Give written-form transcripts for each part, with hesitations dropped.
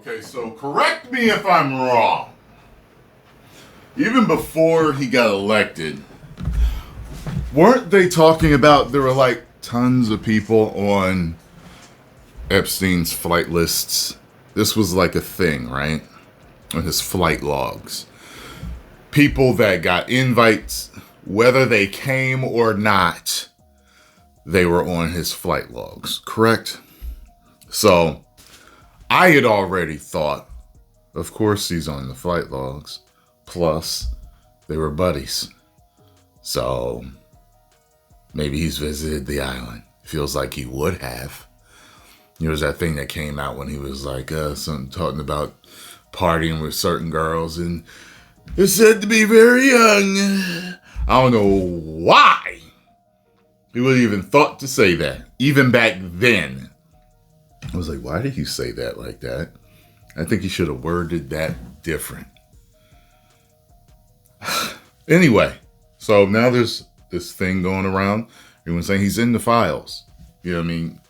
Okay, so correct me if I'm wrong. Even before he got elected, weren't they talking about there were like tons of people on Epstein's flight lists? This was like a thing, right? On his flight logs. People that got invites, whether they came or not, they were on his flight logs, correct? So I had already thought, of course he's on the flight logs. Plus, they were buddies. So maybe he's visited the island. Feels like he would have. There was that thing that came out when he was like something talking about partying with certain girls, and it's said to be very young. I don't know why he would have even thought to say that, even back then. I was like, why did he say that like that? I think he should have worded that different. Anyway, so now there's this thing going around. Everyone's saying he's in the files. You know what I mean?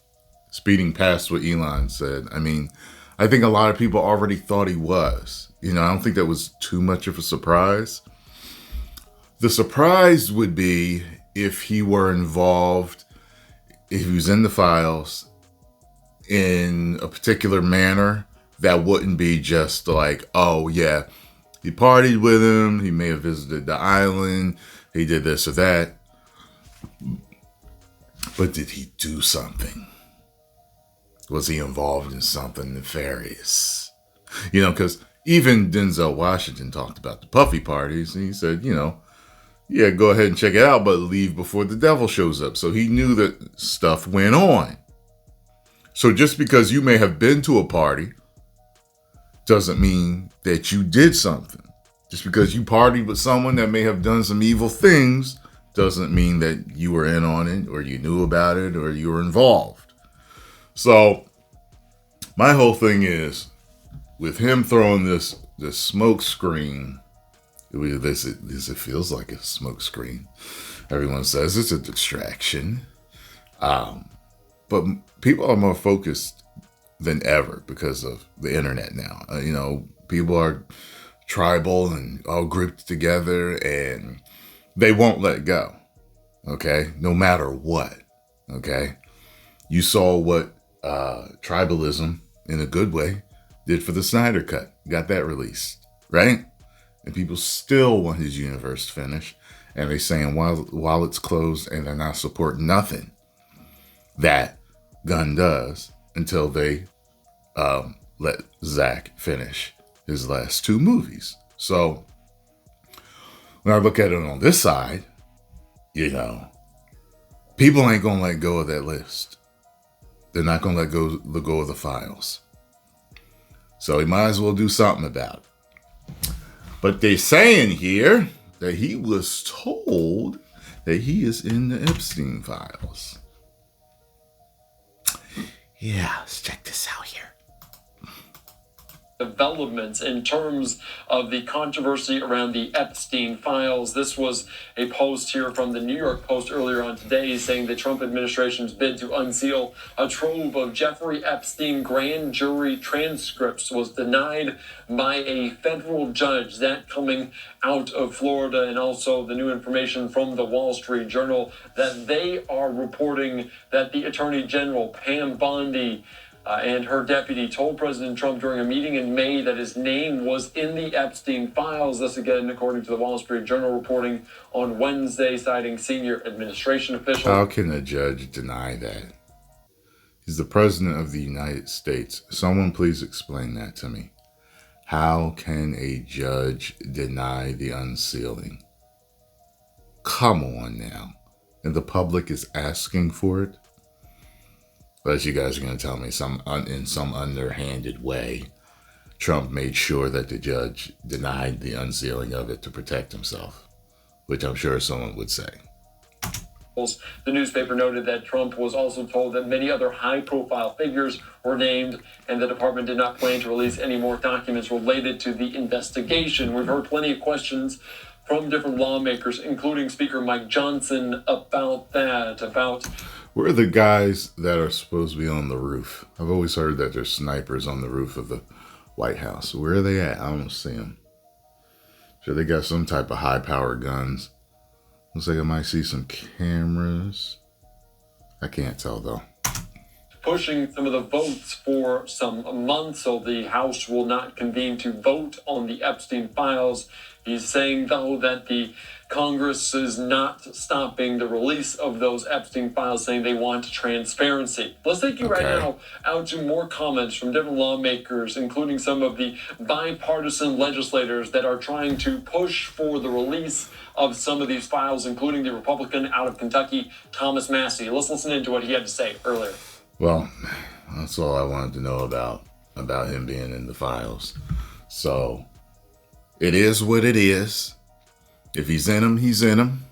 Speeding past what Elon said. I mean, I think a lot of people already thought he was. You know, I don't think that was too much of a surprise. The surprise would be if he were involved, if he was in the files in a particular manner that wouldn't be just like, oh yeah, he partied with him, he may have visited the island, he did this or that. But did he do something? Was he involved in something nefarious? You know, because even Denzel Washington talked about the puffy parties, and he said, you know, yeah, go ahead and check it out, but leave before the devil shows up. So he knew that stuff went on. So just because you may have been to a party doesn't mean that you did something. Just because you partied with someone that may have done some evil things doesn't mean that you were in on it or you knew about it or you were involved. So my whole thing is with him throwing this smoke screen, it feels like a smoke screen. Everyone says it's a distraction. But people are more focused than ever because of the internet now. You know, people are tribal and all grouped together and they won't let go. Okay? No matter what. Okay? You saw what tribalism, in a good way, did for the Snyder Cut. Got that released. Right? And people still want his universe to finish. And they're saying while it's closed and they're not supporting nothing that Gunn does until they let Zach finish his last two movies. So when I look at it on this side, you know, people ain't gonna let go of that list. They're not gonna let go of the files. So he might as well do something about it. But they're saying here that he was told that he is in the Epstein files. Yeah, let's check this out here. Developments in terms of the controversy around the Epstein files. This was a post here from the New York Post earlier on today saying the Trump administration's bid to unseal a trove of Jeffrey Epstein grand jury transcripts was denied by a federal judge. That coming out of Florida, and also the new information from the Wall Street Journal that they are reporting that the Attorney General, Pam Bondi, and her deputy told President Trump during a meeting in May that his name was in the Epstein files. This again, according to the Wall Street Journal, reporting on Wednesday, citing senior administration officials. How can a judge deny that? He's the president of the United States. Someone please explain that to me. How can a judge deny the unsealing? Come on now. And the public is asking for it? But you guys are going to tell me in some underhanded way, Trump made sure that the judge denied the unsealing of it to protect himself, which I'm sure someone would say. The newspaper noted that Trump was also told that many other high-profile figures were named and the department did not plan to release any more documents related to the investigation. We've heard plenty of questions from different lawmakers, including Speaker Mike Johnson, about that, Where are the guys that are supposed to be on the roof? I've always heard that there's snipers on the roof of the White House. Where are they at? I don't see them. Sure, they got some type of high-powered guns. Looks like I might see some cameras. I can't tell, though. Pushing some of the votes for some months, so the House will not convene to vote on the Epstein files. He's saying, though, that the Congress is not stopping the release of those Epstein files, saying they want transparency. Let's take you right now out to more comments from different lawmakers, including some of the bipartisan legislators that are trying to push for the release of some of these files, including the Republican out of Kentucky, Thomas Massie. Let's listen into what he had to say earlier. Well, that's all I wanted to know about him being in the files. So it is what it is. If he's in them, he's in them.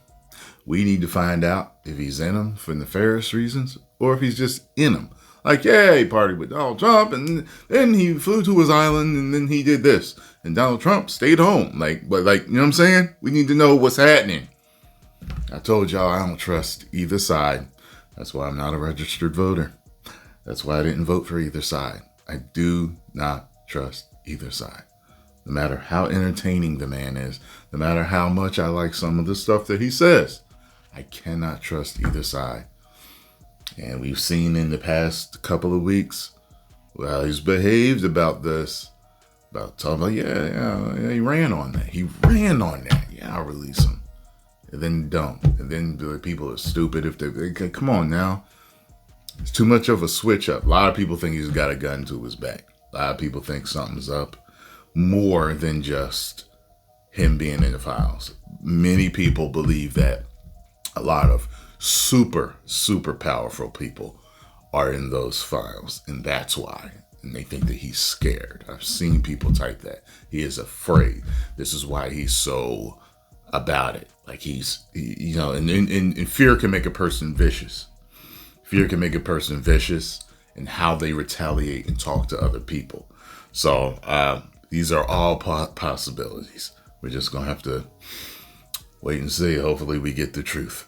We need to find out if he's in them for nefarious reasons or if he's just in them. Like, yeah, he partied with Donald Trump and then he flew to his island and then he did this. And Donald Trump stayed home. But you know what I'm saying? We need to know what's happening. I told y'all I don't trust either side. That's why I'm not a registered voter. That's why I didn't vote for either side. I do not trust either side. No matter how entertaining the man is, no matter how much I like some of the stuff that he says, I cannot trust either side. And we've seen in the past couple of weeks, well, he's behaved about this, about talking about, yeah, he ran on that. He ran on that. Yeah, I'll release him. And then don't. And then the people are stupid if they come on now. It's too much of a switch up. A lot of people think he's got a gun to his back. A lot of people think something's up more than just him being in the files. Many people believe that a lot of super, super powerful people are in those files. And that's why. And they think that he's scared. I've seen people type that. He is afraid. This is why he's so about it. Like and fear can make a person vicious. Fear can make a person vicious in how they retaliate and talk to other people. So these are all possibilities. We're just going to have to wait and see. Hopefully we get the truth.